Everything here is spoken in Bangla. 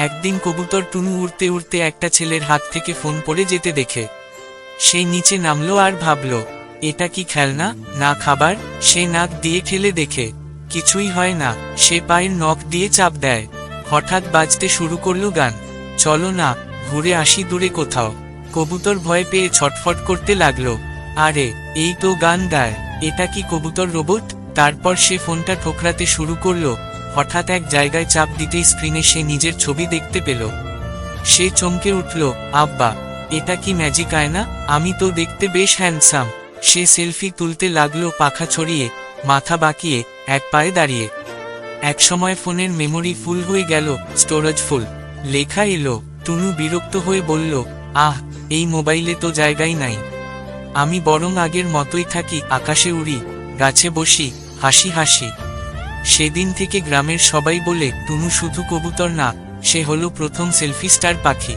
একদিন কবুতর টুনু উড়তে উড়তে একটা ছেলের হাত থেকে ফোন পড়ে যেতে দেখে সে নিচে নামলো আর ভাবল, এটা কি খেলনা না খাবার। সে নাক দিয়ে ঠেলে দেখে কিছুই হয় না। সে পায়ের নখ দিয়ে চাপ দেয়, হঠাৎ বাজতে শুরু করলো গান। চলো না ঘুরে আসি দূরে কোথাও। কবুতর ভয় পেয়ে ছটফট করতে লাগলো। আরে এই তো গান গায়, এটা কি কবুতর রোবট? তারপর সে ফোনটা ঠোকরাতে শুরু করলো। হঠাৎ এক জায়গায় চাপ দিতেই স্ক্রিনে সে নিজের ছবি দেখতে পেল। সে চমকে উঠল, আব্বা, এটা কি ম্যাজিক আয়না? আমি তো দেখতে বেশ হ্যান্ডসাম। সে সেলফি তুলতে লাগলো পাখা ছড়িয়ে, মাথা বাঁকিয়ে, এক পায়ে দাঁড়িয়ে। একসময় ফোনের মেমোরি ফুল হয়ে গেল, স্টোরেজ ফুল। লেখা এলো। টুনু বিরক্ত হয়ে বলল, আহ, এই মোবাইলে তো জায়গাই নাই। আমি বরং আগের মতোই থাকি, আকাশে উড়ি, গাছে বসি, হাসি হাসি। সেদিন থেকে গ্রামের সবাই বলে, টুনু শুধু কবুতর না, সে হলো প্রথম সেলফি স্টার পাখি।